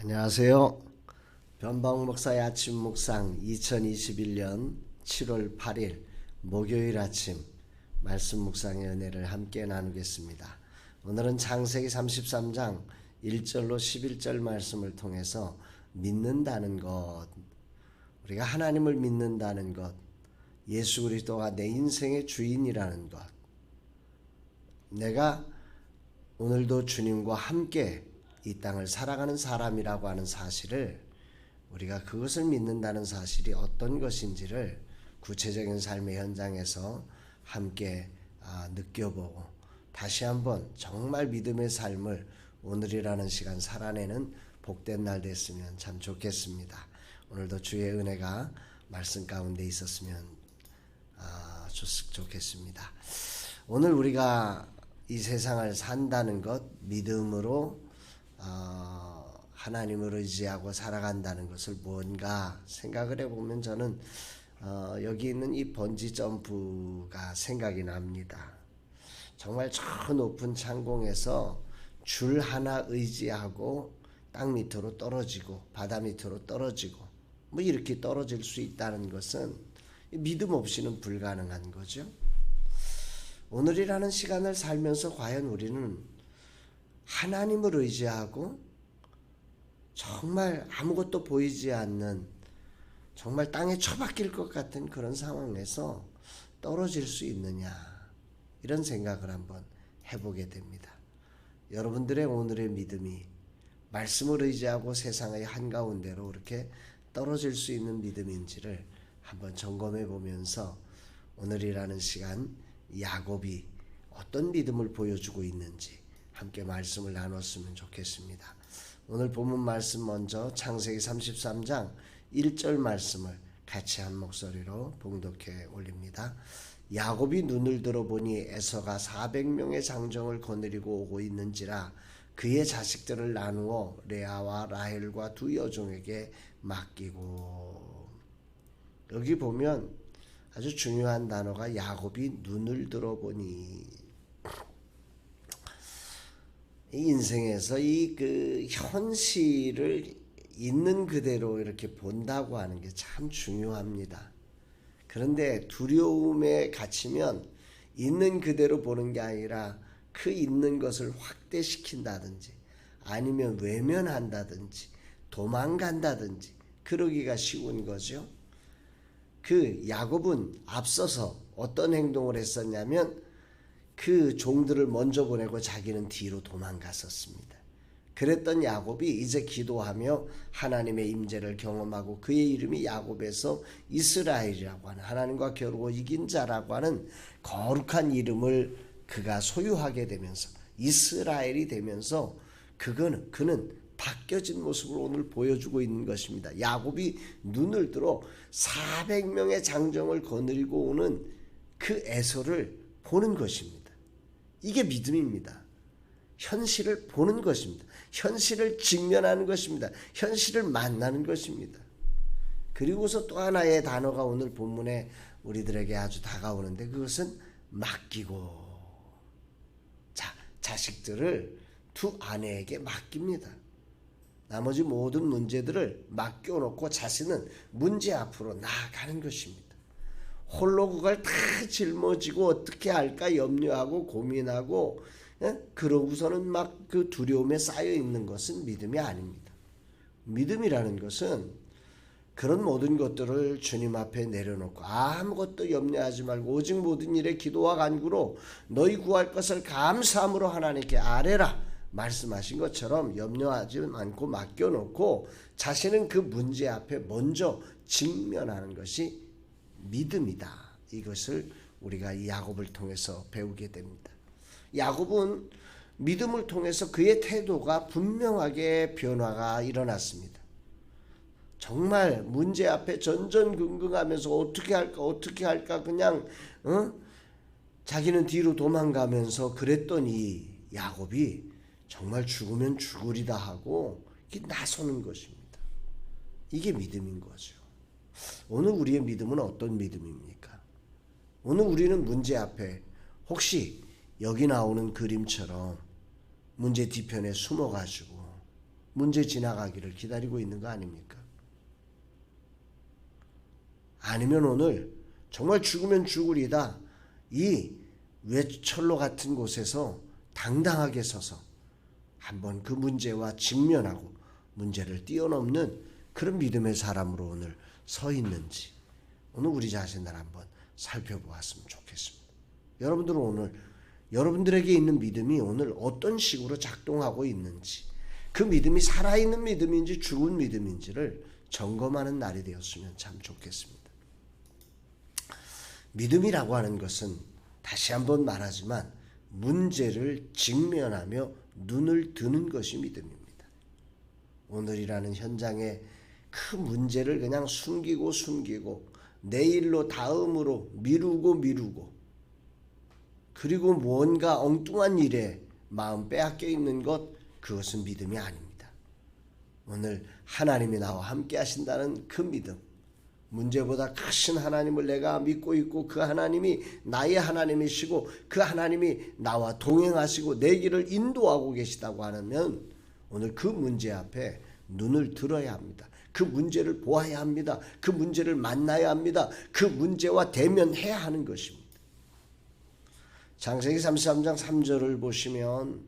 안녕하세요. 변방 목사의 아침 묵상 2021년 7월 8일 목요일 아침 말씀 묵상의 은혜를 함께 나누겠습니다. 오늘은 창세기 33장 1절로 11절 말씀을 통해서 믿는다는 것, 우리가 하나님을 믿는다는 것, 예수 그리스도가 내 인생의 주인이라는 것, 내가 오늘도 주님과 함께 이 땅을 살아가는 사람이라고 하는 사실을, 우리가 그것을 믿는다는 사실이 어떤 것인지를 구체적인 삶의 현장에서 함께 느껴보고 다시 한번 정말 믿음의 삶을 오늘이라는 시간 살아내는 복된 날 됐으면 참 좋겠습니다. 오늘도 주의 은혜가 말씀 가운데 있었으면 좋겠습니다. 오늘 우리가 이 세상을 산다는 것, 믿음으로 하나님을 의지하고 살아간다는 것을 뭔가 생각을 해보면 저는 여기 있는 이 번지 점프가 생각이 납니다. 정말 저 높은 창공에서 줄 하나 의지하고 땅 밑으로 떨어지고 바다 밑으로 떨어지고 뭐 이렇게 떨어질 수 있다는 것은 믿음 없이는 불가능한 거죠. 오늘이라는 시간을 살면서 과연 우리는 하나님을 의지하고 정말 아무것도 보이지 않는, 정말 땅에 처박힐 것 같은 그런 상황에서 떨어질 수 있느냐, 이런 생각을 한번 해보게 됩니다. 여러분들의 오늘의 믿음이 말씀을 의지하고 세상의 한가운데로 그렇게 떨어질 수 있는 믿음인지를 한번 점검해 보면서 오늘이라는 시간 야곱이 어떤 믿음을 보여주고 있는지 함께 말씀을 나눴으면 좋겠습니다. 오늘 본문 말씀 먼저 창세기 33장 1절 말씀을 같이 한 목소리로 봉독해 올립니다. 야곱이 눈을 들어보니 에서가 400명의 장정을 거느리고 오고 있는지라 그의 자식들을 나누어 레아와 라헬과 두 여종에게 맡기고. 여기 보면 아주 중요한 단어가 야곱이 눈을 들어보니, 이 인생에서 그 현실을 있는 그대로 이렇게 본다고 하는 게 참 중요합니다. 그런데 두려움에 갇히면 있는 그대로 보는 게 아니라 그 있는 것을 확대시킨다든지 아니면 외면한다든지 도망간다든지 그러기가 쉬운 거죠. 그 야곱은 앞서서 어떤 행동을 했었냐면 그 종들을 먼저 보내고 자기는 뒤로 도망갔었습니다. 그랬던 야곱이 이제 기도하며 하나님의 임재를 경험하고 그의 이름이 야곱에서 이스라엘이라고 하는, 하나님과 겨루고 이긴 자라고 하는 거룩한 이름을 그가 소유하게 되면서 이스라엘이 되면서 그는 바뀌어진 모습을 오늘 보여주고 있는 것입니다. 야곱이 눈을 들어 400명의 장정을 거느리고 오는 그 에서를 보는 것입니다. 이게 믿음입니다. 현실을 보는 것입니다. 현실을 직면하는 것입니다. 현실을 만나는 것입니다. 그리고서 또 하나의 단어가 오늘 본문에 우리들에게 아주 다가오는데 그것은 맡기고. 자식들을 두 아내에게 맡깁니다. 나머지 모든 문제들을 맡겨놓고 자신은 문제 앞으로 나아가는 것입니다. 홀로 그걸 다 짊어지고 어떻게 할까 염려하고 고민하고 그러고서는 막 그 두려움에 쌓여 있는 것은 믿음이 아닙니다. 믿음이라는 것은 그런 모든 것들을 주님 앞에 내려놓고 아무것도 염려하지 말고 오직 모든 일에 기도와 간구로 너희 구할 것을 감사함으로 하나님께 아뢰라 말씀하신 것처럼 염려하지 않고 맡겨놓고 자신은 그 문제 앞에 먼저 직면하는 것이 믿음이다. 이것을 우리가 이 야곱을 통해서 배우게 됩니다. 야곱은 믿음을 통해서 그의 태도가 분명하게 변화가 일어났습니다. 정말 문제 앞에 전전긍긍하면서 어떻게 할까 그냥 자기는 뒤로 도망가면서 그랬던 이 야곱이 정말 죽으면 죽으리다 하고 나서는 것입니다. 이게 믿음인 거죠. 오늘 우리의 믿음은 어떤 믿음입니까? 오늘 우리는 문제 앞에 혹시 여기 나오는 그림처럼 문제 뒤편에 숨어가지고 문제 지나가기를 기다리고 있는 거 아닙니까? 아니면 오늘 정말 죽으면 죽으리다 이 외철로 같은 곳에서 당당하게 서서 한번 그 문제와 직면하고 문제를 뛰어넘는 그런 믿음의 사람으로 오늘 서 있는지 오늘 우리 자신을 한번 살펴보았으면 좋겠습니다. 여러분들은 오늘 여러분들에게 있는 믿음이 오늘 어떤 식으로 작동하고 있는지, 그 믿음이 살아있는 믿음인지 죽은 믿음인지를 점검하는 날이 되었으면 참 좋겠습니다. 믿음이라고 하는 것은 다시 한번 말하지만 문제를 직면하며 눈을 드는 것이 믿음입니다. 오늘이라는 현장에 그 문제를 그냥 숨기고 내일로 다음으로 미루고 그리고 뭔가 엉뚱한 일에 마음 빼앗겨 있는 것, 그것은 믿음이 아닙니다. 오늘 하나님이 나와 함께 하신다는 그 믿음, 문제보다 크신 하나님을 내가 믿고 있고 그 하나님이 나의 하나님이시고 그 하나님이 나와 동행하시고 내 길을 인도하고 계시다고 하면 오늘 그 문제 앞에 눈을 들어야 합니다. 그 문제를 보아야 합니다. 그 문제를 만나야 합니다. 그 문제와 대면해야 하는 것입니다. 창세기 33장 3절을 보시면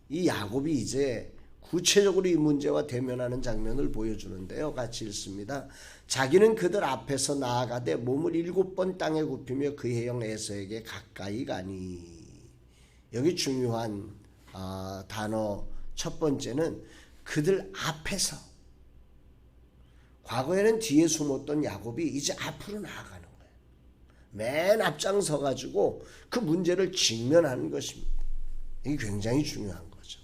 이 야곱이 이제 구체적으로 이 문제와 대면하는 장면을 보여주는데요. 같이 읽습니다. 자기는 그들 앞에서 나아가되 몸을 7번 땅에 굽히며 그의 형 에서에게 가까이 가니. 여기 중요한 단어 첫 번째는 그들 앞에서. 과거에는 뒤에 숨었던 야곱이 이제 앞으로 나아가는 거예요. 맨 앞장서 가지고 그 문제를 직면하는 것입니다. 이게 굉장히 중요한 거죠.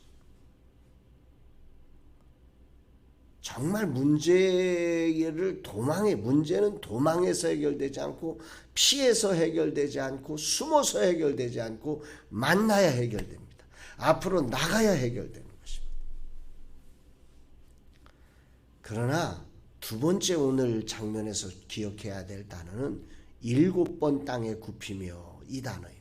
정말 문제는 도망해서 해결되지 않고 피해서 해결되지 않고 숨어서 해결되지 않고 만나야 해결됩니다. 앞으로 나가야 해결되는 것입니다. 그러나 두 번째 오늘 장면에서 기억해야 될 단어는 7번 땅에 굽히며 이 단어입니다.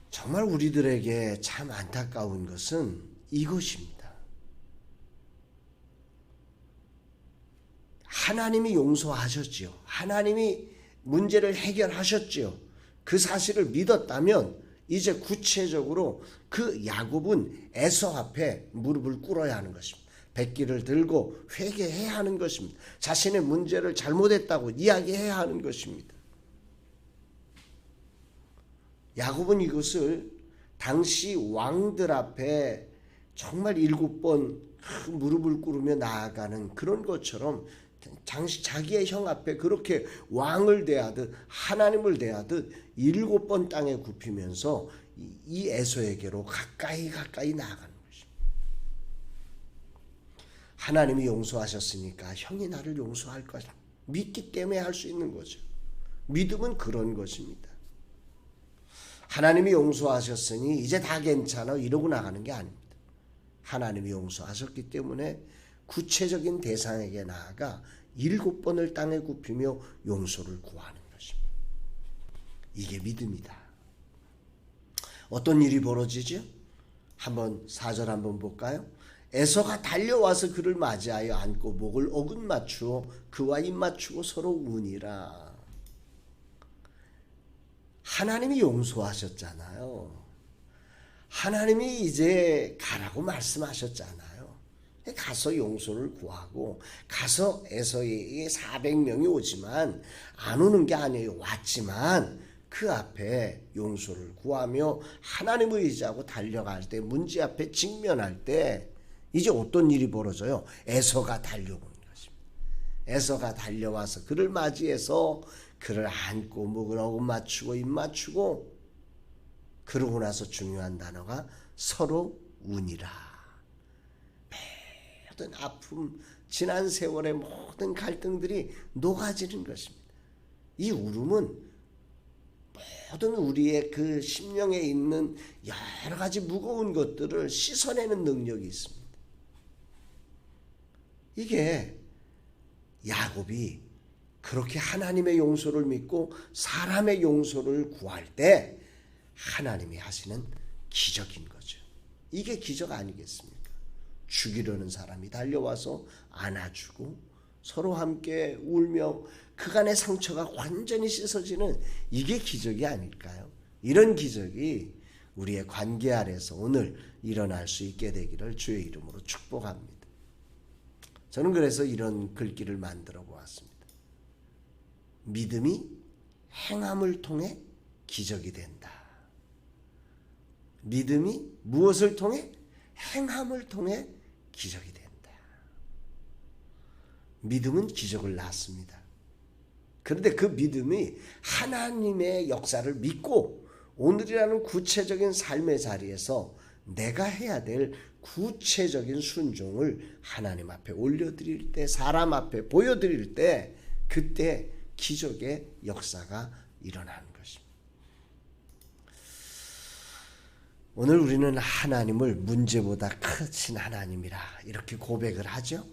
정말 우리들에게 참 안타까운 것은 이것입니다. 하나님이 용서하셨지요. 하나님이 문제를 해결하셨지요. 그 사실을 믿었다면 이제 구체적으로 그 야곱은 에서 앞에 무릎을 꿇어야 하는 것입니다. 백기를 들고 회개해야 하는 것입니다. 자신의 문제를 잘못했다고 이야기해야 하는 것입니다. 야곱은 이것을 당시 왕들 앞에 정말 7번 무릎을 꿇으며 나아가는 그런 것처럼 당시 자기의 형 앞에 그렇게 왕을 대하듯 하나님을 대하듯 7번 땅에 굽히면서 이 에서에게로 가까이 나아가는 것입니다. 하나님이 용서하셨으니까 형이 나를 용서할 것이다. 믿기 때문에 할 수 있는 거죠. 믿음은 그런 것입니다. 하나님이 용서하셨으니 이제 다 괜찮아 이러고 나가는 게 아닙니다. 하나님이 용서하셨기 때문에 구체적인 대상에게 나아가 7번을 땅에 굽히며 용서를 구하는 것입니다. 이게 믿음이다. 어떤 일이 벌어지죠? 한번 4절 한번 볼까요? 에서가 달려와서 그를 맞이하여 안고 목을 어긋 맞추어 그와 입 맞추고 서로 우니라. 하나님이 용서하셨잖아요. 하나님이 이제 가라고 말씀하셨잖아요. 가서 용서를 구하고 가서 에서에게 400명이 오지만 안 오는 게 아니에요. 왔지만 그 앞에 용서를 구하며 하나님을 의지하고 달려갈 때 문제 앞에 직면할 때 이제 어떤 일이 벌어져요? 에서가 달려오는 것입니다. 에서가 달려와서 그를 맞이해서 그를 안고 목을 어긋 맞추고 입 맞추고 그러고 나서 중요한 단어가 서로 우니라. 모든 아픔, 지난 세월의 모든 갈등들이 녹아지는 것입니다. 이 울음은 모든 우리의 그 심령에 있는 여러 가지 무거운 것들을 씻어내는 능력이 있습니다. 이게 야곱이 그렇게 하나님의 용서를 믿고 사람의 용서를 구할 때 하나님이 하시는 기적인 거죠. 이게 기적 아니겠습니까? 죽이려는 사람이 달려와서 안아주고 서로 함께 울며 그간의 상처가 완전히 씻어지는 이게 기적이 아닐까요? 이런 기적이 우리의 관계 아래서 오늘 일어날 수 있게 되기를 주의 이름으로 축복합니다. 저는 그래서 이런 글귀를 만들어 보았습니다. 믿음이 행함을 통해 기적이 된다. 믿음이 무엇을 통해? 행함을 통해 기적이 된다. 믿음은 기적을 낳습니다. 그런데 그 믿음이 하나님의 역사를 믿고 오늘이라는 구체적인 삶의 자리에서 내가 해야 될 구체적인 순종을 하나님 앞에 올려드릴 때, 사람 앞에 보여드릴 때, 그때 기적의 역사가 일어나는 것입니다. 오늘 우리는 하나님을 문제보다 크신 하나님이라 이렇게 고백을 하죠.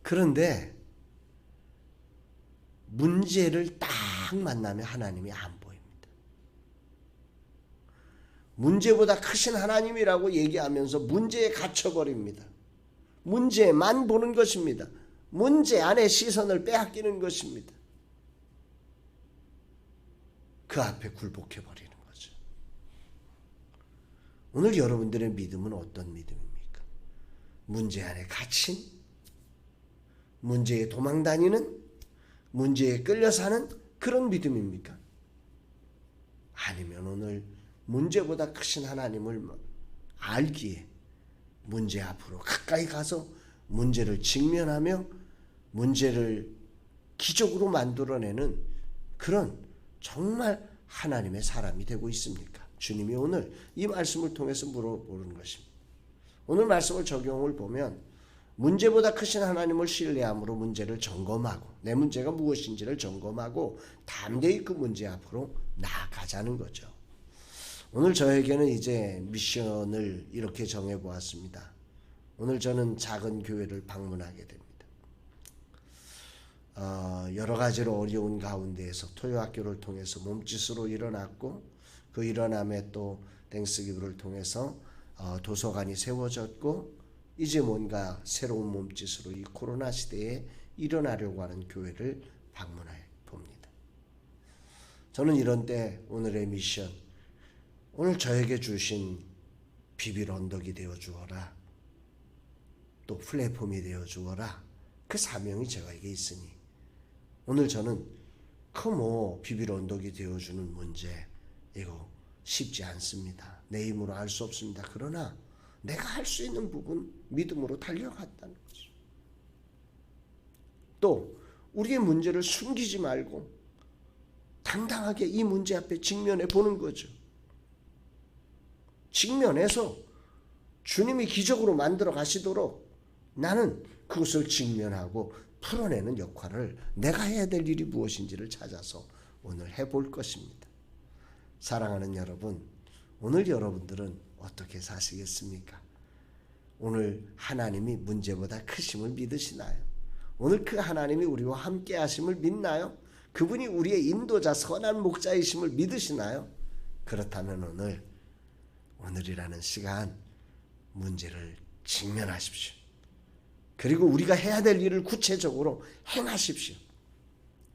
그런데 문제를 딱 만나면 하나님이 안 보입니다. 문제보다 크신 하나님이라고 얘기하면서 문제에 갇혀버립니다. 문제만 보는 것입니다. 문제 안에 시선을 빼앗기는 것입니다. 그 앞에 굴복해버리는 거죠. 오늘 여러분들의 믿음은 어떤 믿음입니까? 문제 안에 갇힌? 문제에 도망다니는? 문제에 끌려 사는 그런 믿음입니까? 아니면 오늘 문제보다 크신 하나님을 알기에 문제 앞으로 가까이 가서 문제를 직면하며 문제를 기적으로 만들어내는 그런 정말 하나님의 사람이 되고 있습니까? 주님이 오늘 이 말씀을 통해서 물어보는 것입니다. 오늘 말씀을 적용을 보면 문제보다 크신 하나님을 신뢰함으로 문제를 점검하고 내 문제가 무엇인지를 점검하고 담대히 그 문제 앞으로 나아가자는 거죠. 오늘 저에게는 이제 미션을 이렇게 정해보았습니다. 오늘 저는 작은 교회를 방문하게 됩니다. 여러 가지로 어려운 가운데에서 토요학교를 통해서 몸짓으로 일어났고 그 일어남에 또 땡스기브를 통해서 도서관이 세워졌고 이제 뭔가 새로운 몸짓으로 이 코로나 시대에 일어나려고 하는 교회를 방문해 봅니다. 저는 이런 때 오늘의 미션, 오늘 저에게 주신 비빌 언덕이 되어 주어라, 또 플랫폼이 되어 주어라, 그 사명이 저에게 있으니 오늘 저는 그 비빌 언덕이 되어주는 문제 이거 쉽지 않습니다. 내 힘으로 할 수 없습니다. 그러나 내가 할 수 있는 부분 믿음으로 달려갔다는 거죠. 또 우리의 문제를 숨기지 말고 당당하게 이 문제 앞에 직면해 보는 거죠. 직면해서 주님이 기적으로 만들어 가시도록 나는 그것을 직면하고 풀어내는 역할을 내가 해야 될 일이 무엇인지를 찾아서 오늘 해볼 것입니다. 사랑하는 여러분, 오늘 여러분들은 어떻게 사시겠습니까? 오늘 하나님이 문제보다 크심을 믿으시나요? 오늘 그 하나님이 우리와 함께 하심을 믿나요? 그분이 우리의 인도자 선한 목자이심을 믿으시나요? 그렇다면 오늘이라는 시간 문제를 직면하십시오. 그리고 우리가 해야 될 일을 구체적으로 행하십시오.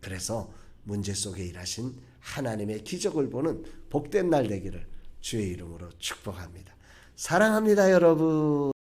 그래서 문제 속에 일하신 하나님의 기적을 보는 복된 날 되기를 주의 이름으로 축복합니다. 사랑합니다, 여러분.